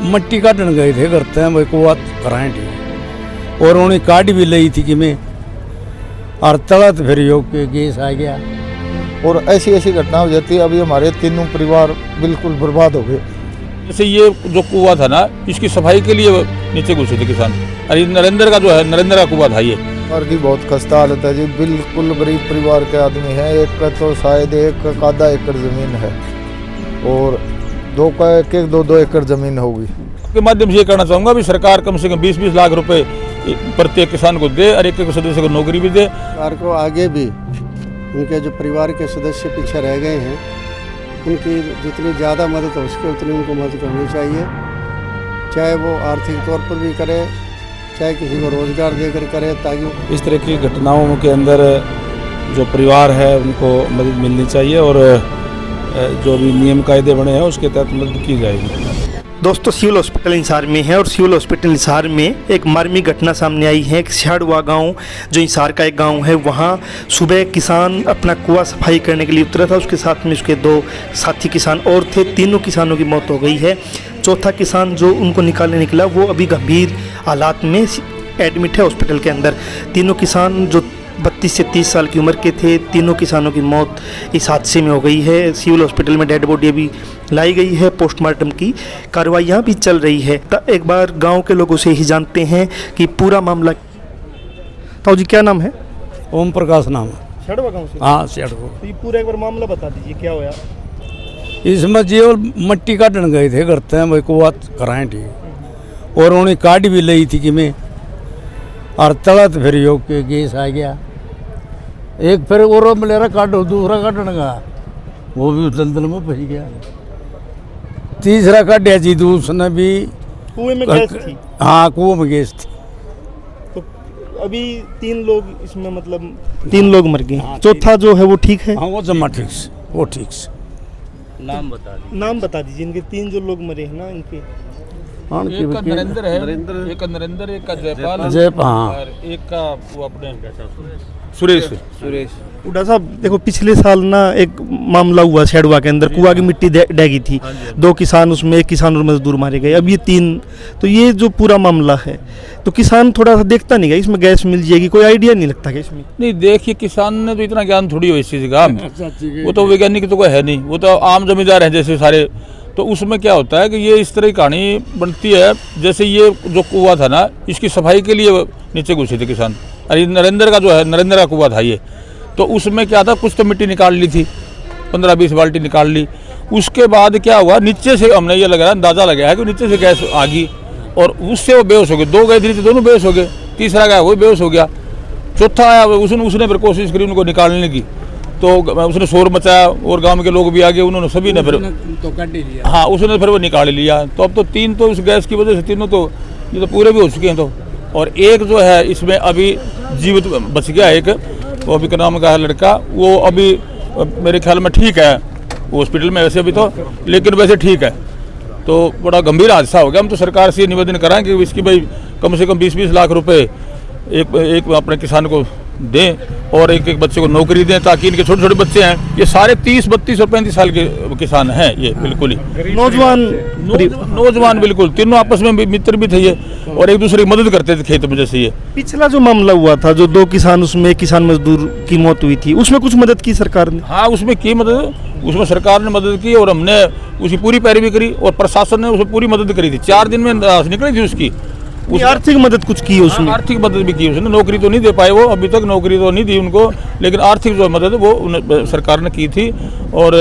मट्टी काटने गए थे करते हैं भाई कुआ कराएं ठीक और उन्हें काट भी ली थी कि मैं और तला तो फिर योग के गैस आ गया और ऐसी ऐसी घटना हो जाती है। अभी हमारे तीनों परिवार बिल्कुल बर्बाद हो गए। जैसे ये जो कुआं था ना, इसकी सफाई के लिए नीचे घुसे थे किसान। अरे नरेंद्र का जो है, नरेंद्र का कुआं था ये। परिवार की बहुत खस्ता हालत है जी, बिल्कुल गरीब परिवार के आदमी हैं। एक का तो शायद एक आधा एकड़ जमीन है और दो का एक दो एकड़ जमीन होगी। के माध्यम से ये करना चाहूँगा भी सरकार कम से कम 20-20 लाख रुपए प्रत्येक किसान को दे और एक सदस्य को नौकरी भी दे। सरकार को आगे भी उनके जो परिवार के सदस्य पीछे रह गए हैं, उनकी जितनी ज़्यादा मदद हो सके उतनी उनको मदद करनी चाहिए, चाहे वो आर्थिक तौर पर भी करे, चाहे किसी को रोज़गार देकर करे, ताकि इस तरह की घटनाओं के अंदर जो परिवार है उनको मदद मिलनी चाहिए और जो भी नियम कायदे बने हैं उसके तहत मदद की जाएगी। दोस्तों, सिविल हॉस्पिटल हिसार में है और सिविल हॉस्पिटल हिसार में एक मार्मिक घटना सामने आई है। एक सियाड़ुआ गांव जो हिसार का एक गांव है, वहां सुबह किसान अपना कुआं सफाई करने के लिए उतरा था। उसके साथ में उसके 2 साथी किसान और थे। तीनों किसानों की मौत हो गई है। चौथा किसान जो उनको निकालने निकला वो अभी गंभीर हालात में एडमिट है हॉस्पिटल के अंदर। तीनों किसान जो 32 से 30 साल की उम्र के थे, तीनों किसानों की मौत इस हादसे में हो गई है। सिविल हॉस्पिटल में डेड बॉडी अभी लाई गई है, पोस्टमार्टम की कार्रवाइयाँ भी चल रही है। एक बार गांव के लोगों से ही जानते हैं कि पूरा मामला। ताऊ जी, क्या नाम है? ओम प्रकाश नाम है। सियाड़ुआ गांव से? हाँ, सियाड़ुआ। तो ये पूरा एक बार मामला बता दीजिए, क्या हुआ? इसमें जो मट्टी काटने गए थे करते हैं भाई कुआ कराएं ठीक और उन्हें काट भी ली थी कि मैं और तला तो फिर योग के गैस आ गया। एक फिर और मलेरा काटो, दूसरा काटने का वो भी दलदल में फंस गया। तीसरा काटा जी, उसने भी कुएं में गैस थी। हाँ, कुएं में गैस थी। तो अभी 3 लोग इसमें, मतलब 3 लोग मर गए। चौथा जो है वो ठीक है? हाँ, वो जमा ठीक से, वो ठीक से। नाम बता दीजिए इनके 3 जो लोग मरे हैं ना, इनके। एक का नरेंद्र है, एक का नरेंद्र, एक का जयपाल, हाँ, और एक का वो अपने सुरेश। उड़ा साहब, देखो पिछले साल ना एक मामला हुआ सियाड़ुआ के अंदर, कुआं की मिट्टी डैगी थी। 2 किसान, उसमें 1 किसान और मजदूर मारे गए। अब ये 3, तो ये जो पूरा मामला है, तो किसान थोड़ा सा देखता नहीं गया इसमें गैस मिल जाएगी, कोई आइडिया नहीं लगता कि इसमें? नहीं, देखिए किसान ने तो इतना ज्ञान थोड़ी हो इस चीज़ का, वो तो वैज्ञानिक तो कोई है नहीं, वो तो आम जमींदार हैं जैसे सारे। तो उसमें क्या होता है कि ये इस तरह की कहानी बनती है। जैसे ये जो कुआं था ना, इसकी सफाई के लिए नीचे घुसे थे किसान। अरे नरेंद्र का जो है, नरेंद्र का कुआं था ये। तो उसमें क्या था, कुछ तो मिट्टी निकाल ली थी, 15-20 बाल्टी निकाल ली। उसके बाद क्या हुआ, नीचे से हमने ये लगाया, अंदाज़ा लगाया कि नीचे से गैस आ गई और उससे वो बेहोश हो गए। 2 गए थे, दोनों बेहोश हो गए। तीसरा गया, वो बेहोश हो गया। चौथा आया, उसने फिर कोशिश करी उनको निकालने की, तो उसने शोर मचाया और गांव के लोग भी आ गए, उन्होंने सभी ने फिर तो काट ही लिया। हाँ, उसने फिर वो निकाल लिया। तो अब तो 3 तो उस गैस की वजह से तीनों तो ये तो पूरे भी हो चुके हैं। तो और एक जो है इसमें अभी जीवित बच गया, एक वो अभी का नाम का है लड़का, वो अभी मेरे ख्याल में ठीक है, वो हॉस्पिटल में वैसे अभी तो, लेकिन वैसे ठीक है। तो बड़ा गंभीर हादसा हो गया। हम तो सरकार से निवेदन कराएं कि इसकी भाई कम से कम 20-20 लाख रुपए एक अपने किसान को दें और एक बच्चे को नौकरी दें, ताकि इनके छोटे छोटे बच्चे हैं, ये सारे 30, 32 और 35 साल के किसान हैं ये, बिल्कुल ही नौजवान बिल्कुल। तीनों आपस में मित्र भी थे ये और एक दूसरे की मदद करते थे खेत में। जैसे ये पिछला जो मामला हुआ था, जो 2 किसान, उसमें 1 किसान मजदूर की मौत हुई थी, उसमें कुछ मदद की सरकार ने? हाँ, उसमें की मदद, उसमें सरकार ने मदद की और हमने उसकी पूरी पैरवी करी और प्रशासन ने उसमें पूरी मदद करी थी। 4 दिन में निकली थी उसकी। आर्थिक मदद कुछ की उसने? आर्थिक मदद भी की उसने। नौकरी तो नहीं दे पाए वो, अभी तक नौकरी तो नहीं दी उनको, लेकिन आर्थिक जो मदद वो सरकार ने की थी। और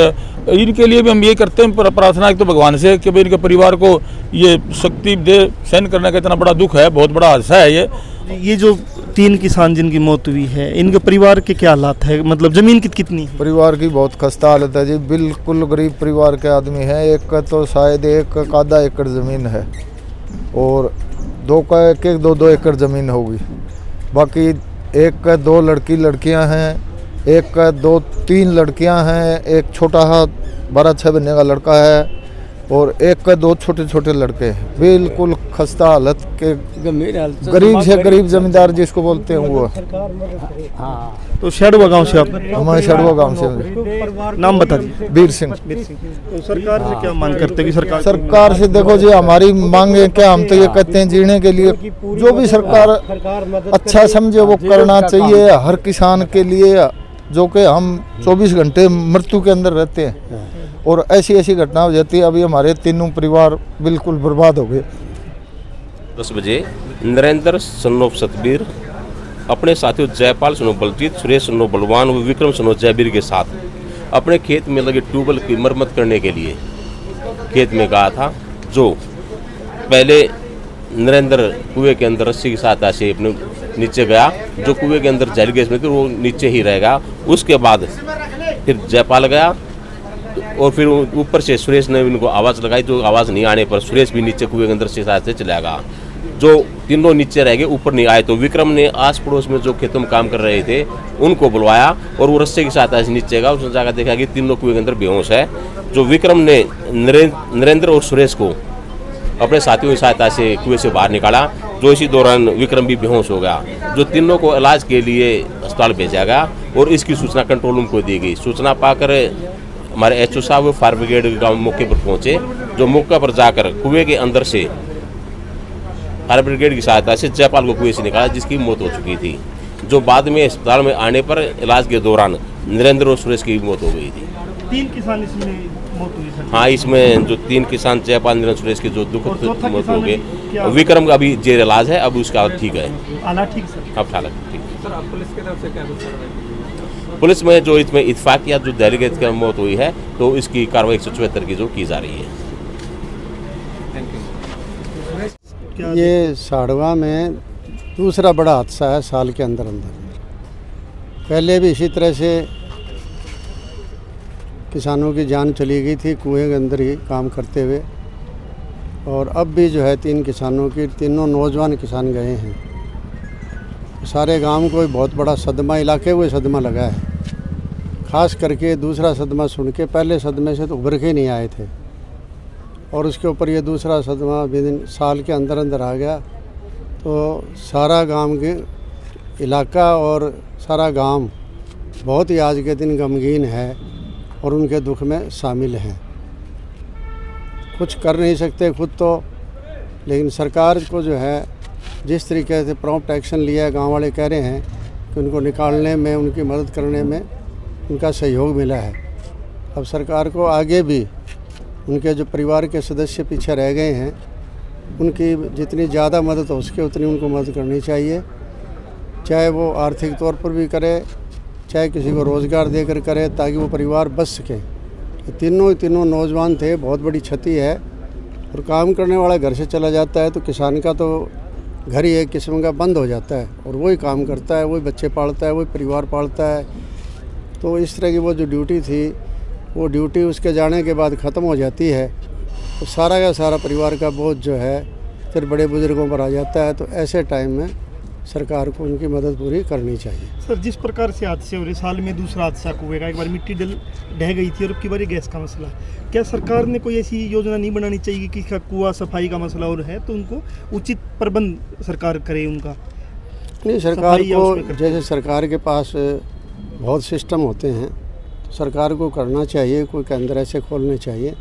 इनके लिए भी हम ये करते हैं प्रार्थना तो भगवान से कि भाई इनके परिवार को ये शक्ति दे, सहन करने का इतना बड़ा दुख है, बहुत बड़ा हादसा है ये। जो 3 किसान जिनकी मौत हुई है, इनके परिवार के क्या हालात है, मतलब जमीन कितनी है? परिवार की बहुत खस्ता हालत है जी, बिल्कुल गरीब परिवार के आदमी हैं। एक का तो शायद एक आधा एकड़ ज़मीन है और 2 का एक दो एकड़ ज़मीन होगी। बाकी एक का 2 लड़कियां हैं, एक का 2-3 लड़कियां हैं, एक छोटा 12-6 महीने का लड़का है और एक का 2 छोटे छोटे लड़के हैं, बिल्कुल खस्ता हालत के, गंभीर हालत से गरीब से गरीब जमींदार जिसको बोलते हैं वो। हाँ तो शहडुआ गांव से आप हमारे शड़वा गांव से। नाम बता दीजिए। वीर सिंह। तो सरकार से क्या मांग करते हैं कि सरकार से देखो जी हमारी मांगे क्या, हम तो ये कहते हैं जीने के लिए जो भी सरकार अच्छा समझे वो करना चाहिए हर किसान के लिए, जो कि हम 24 घंटे मृत्यु के अंदर रहते हैं और ऐसी ऐसी घटना हो जाती है। अभी हमारे तीनों परिवार बिल्कुल बर्बाद हो गए। 10 बजे नरेंद्र सन्नो सतबीर अपने साथियों जयपाल सन्नो बलजीत, सुरेश सन्नो बलवान व विक्रम सन्नो जयबीर के साथ अपने खेत में लगे ट्यूबवेल की मरम्मत करने के लिए खेत में गया था। जो पहले नरेंद्र कुएं के अंदर रस्सी की सहायता से अपने नीचे गया, जो कुएं के अंदर जल गैस में थी वो नीचे ही रहेगा। उसके बाद फिर जयपाल गया और फिर ऊपर से सुरेश ने इनको आवाज़ लगाई, जो आवाज़ नहीं आने पर सुरेश भी नीचे कुएं के अंदर से सहायता से चला गया। जो तीनों नीचे रह गए, ऊपर नहीं आए, तो विक्रम ने आस पड़ोस में जो खेतों में काम कर रहे थे उनको बुलवाया और वो रस्से की सहायता से नीचे गया। उसने जाकर देखा कि तीनों कुएं के अंदर बेहोश है। जो विक्रम ने नरेंद्र और सुरेश को अपने साथियों की सहायता से कुएं से बाहर निकाला, जो इसी दौरान विक्रम भी बेहोश हो गया। जो तीनों को इलाज के लिए अस्पताल भेजा गया और इसकी सूचना कंट्रोल रूम को दी गई। सूचना पाकर हमारे एचओ साहब फायर ब्रिगेड गाँव मौके पर पहुंचे, जो मौके पर जाकर कुएं के अंदर से फायर ब्रिगेड की सहायता से जयपाल को कुएं से निकाला, जिसकी मौत हो चुकी थी। जो बाद में अस्पताल में आने पर इलाज के दौरान नरेंद्र और सुरेश की भी मौत हो गई थी। 3 किसान इसमें मौत हुई सर। हाँ, इसमें जो 3 किसान जयपाल नरेंद्र सुरेश की जो दुखद मौत हो गई, विक्रम का अभी जेर इलाज है, अब उसका ठीक है, हालात ठीक सर। अब हालत ठीक। पुलिस में जो इसमें इत्फाकिया जो डेलीगेट की मौत हुई है, तो इसकी कार्रवाई 174 की जो की जा रही है। ये साड़वा में दूसरा बड़ा हादसा है साल के अंदर अंदर। पहले भी इसी तरह से किसानों की जान चली गई थी कुएं के अंदर ही काम करते हुए, और अब भी जो है 3 किसानों की, तीनों नौजवान किसान गए हैं। सारे गांव को बहुत बड़ा सदमा, इलाके को सदमा लगा है। ख़ास करके दूसरा सदमा सुन के, पहले सदमे से तो उभर के नहीं आए थे और उसके ऊपर ये दूसरा सदमा विदिन साल के अंदर अंदर आ गया, तो सारा गांव के इलाका और सारा गांव बहुत ही आज के दिन गमगीन है और उनके दुख में शामिल हैं। कुछ कर नहीं सकते खुद तो, लेकिन सरकार को जो है जिस तरीके से प्रॉम्प्ट एक्शन लिया है, गांव वाले कह रहे हैं कि उनको निकालने में, उनकी मदद करने में उनका सहयोग मिला है। अब सरकार को आगे भी उनके जो परिवार के सदस्य पीछे रह गए हैं उनकी जितनी ज़्यादा मदद हो सके उतनी उनको मदद करनी चाहिए, चाहे वो आर्थिक तौर पर भी करे, चाहे किसी को रोज़गार देकर करे, ताकि वो परिवार बच सके। तीनों नौजवान थे, बहुत बड़ी क्षति है। और काम करने वाला घर से चला जाता है तो किसान का तो घर ही एक किस्म का बंद हो जाता है, और वही काम करता है, वही बच्चे पालता है, वही परिवार पालता है। तो इस तरह की वो जो ड्यूटी थी, वो ड्यूटी उसके जाने के बाद ख़त्म हो जाती है, तो सारा का सारा परिवार का बोझ जो है फिर बड़े बुजुर्गों पर आ जाता है। तो ऐसे टाइम में सरकार को उनकी मदद पूरी करनी चाहिए। सर, जिस प्रकार से हादसे हो रहे, साल में दूसरा हादसा कुएं का, एक बार मिट्टी ढह गई थी और अब की बार गैस का मसला, क्या सरकार ने कोई ऐसी योजना नहीं बनानी चाहिए कि कुआं सफाई का मसला और है तो उनको उचित प्रबंध सरकार करे उनका? नहीं, सरकार को, जैसे सरकार के पास बहुत सिस्टम होते हैं, तो सरकार को करना चाहिए, कोई केंद्र ऐसे खोलने चाहिए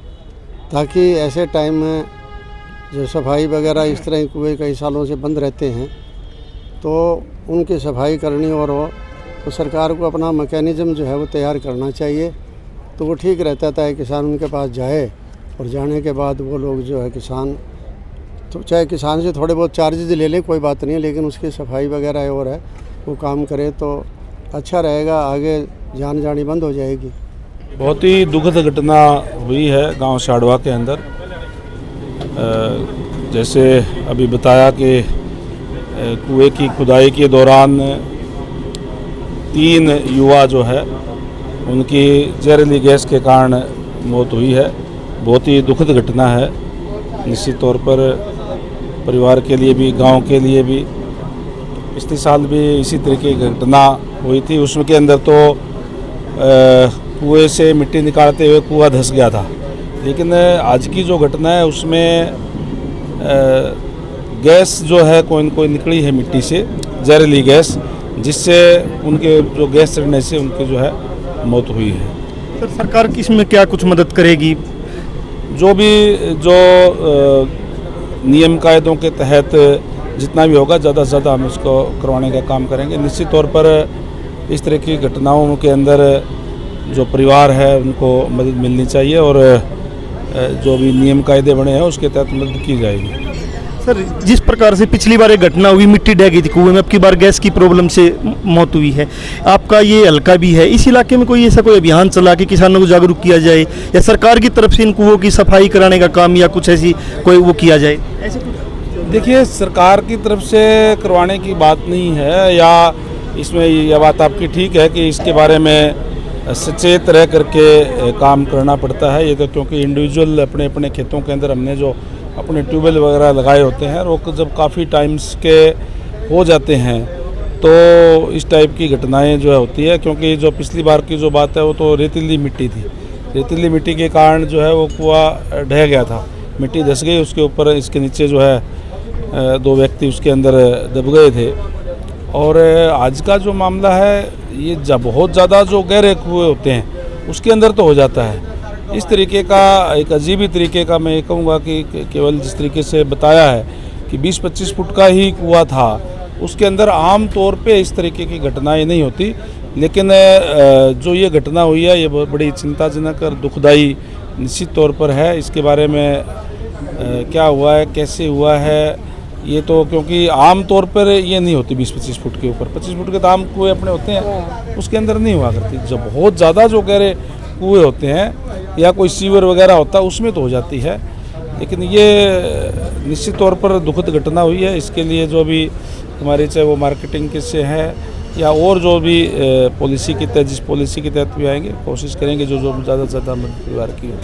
ताकि ऐसे टाइम में जो सफाई वगैरह इस तरह कुएं कई सालों से बंद रहते हैं तो उनकी सफाई करनी और हो, तो सरकार को अपना मैकेनिज़्म जो है वो तैयार करना चाहिए, तो वो ठीक रहता था। किसान उनके पास जाए और जाने के बाद वो लोग जो है किसान, तो चाहे किसान से थोड़े बहुत चार्जेज ले लें, कोई बात नहीं, लेकिन उसकी सफाई वगैरह और है वो काम करे तो अच्छा रहेगा, आगे जान जानी बंद हो जाएगी। बहुत ही दुखद घटना हुई है गांव साड़वा के अंदर। जैसे अभी बताया कि कुएं की खुदाई के दौरान 3 युवा जो है उनकी जहरीली गैस के कारण मौत हुई है। बहुत ही दुखद घटना है निश्चित तौर पर, परिवार के लिए भी, गांव के लिए भी। पिछले साल भी इसी तरीके की घटना हुई थी, उसके अंदर तो कुएं से मिट्टी निकालते हुए कुआं धंस गया था, लेकिन आज की जो घटना है उसमें गैस जो है कोई न कोई निकली है मिट्टी से, जहरीली गैस, जिससे उनके जो गैस चढ़ने से उनकी जो है मौत हुई है। सर सरकार की इसमें क्या कुछ मदद करेगी? जो भी नियम कायदों के तहत जितना भी होगा ज़्यादा से ज़्यादा हम इसको करवाने का काम करेंगे। निश्चित तौर पर इस तरह की घटनाओं के अंदर जो परिवार है उनको मदद मिलनी चाहिए और जो भी नियम कायदे बने हैं उसके तहत मदद की जाएगी। सर जिस प्रकार से पिछली बार एक घटना हुई, मिट्टी ढह गई थी कुएं में, अब की बार गैस की प्रॉब्लम से मौत हुई है, आपका ये हल्का भी है, इस इलाके में कोई ऐसा कोई अभियान चला कि किसानों को जागरूक किया जाए या सरकार की तरफ से इन कुओं की सफाई कराने का काम या कुछ ऐसी कोई वो किया जाए? ऐसे देखिए, सरकार की तरफ से करवाने की बात नहीं है, या इसमें यह बात आपकी ठीक है कि इसके बारे में सचेत रह करके काम करना पड़ता है। ये तो क्योंकि इंडिविजुअल अपने अपने खेतों के अंदर हमने जो अपने ट्यूबवेल वगैरह लगाए होते हैं, वो जब काफ़ी टाइम्स के हो जाते हैं तो इस टाइप की घटनाएं जो है होती है। क्योंकि जो पिछली बार की जो बात है वो तो रेतीली मिट्टी थी, रेतीली मिट्टी के कारण जो है वो कुआं ढह गया था, मिट्टी धस गई, उसके ऊपर इसके नीचे जो है 2 व्यक्ति उसके अंदर दब गए थे। और आज का जो मामला है ये जब बहुत ज़्यादा जो गहरे कुएँ होते हैं उसके अंदर तो हो जाता है। इस तरीके का एक अजीब ही तरीके का मैं ये कहूँगा कि केवल जिस तरीके से बताया है कि 20-25 फुट का ही कुआं था, उसके अंदर आम तौर पे इस तरीके की घटनाएं नहीं होती। लेकिन जो ये घटना हुई है ये बड़ी चिंताजनक और दुखदाई निश्चित तौर पर है। इसके बारे में क्या हुआ है, कैसे हुआ है, ये तो क्योंकि आम तौर पर ये नहीं होती 20-25 फुट के ऊपर, 25 फुट के तो आम कुएँ अपने होते हैं, उसके अंदर नहीं हुआ करती। जब बहुत ज़्यादा जो गहरे कुएँ होते हैं या कोई सीवर वगैरह होता है उसमें तो हो जाती है। लेकिन ये निश्चित तौर पर दुखद घटना हुई है। इसके लिए जो भी हमारी चाहे वो मार्केटिंग के से है या और जो भी पॉलिसी के तहत, जिस पॉलिसी के तहत भी आएंगे, कोशिश करेंगे जो ज़्यादा से ज़्यादा मदद परिवार की हो।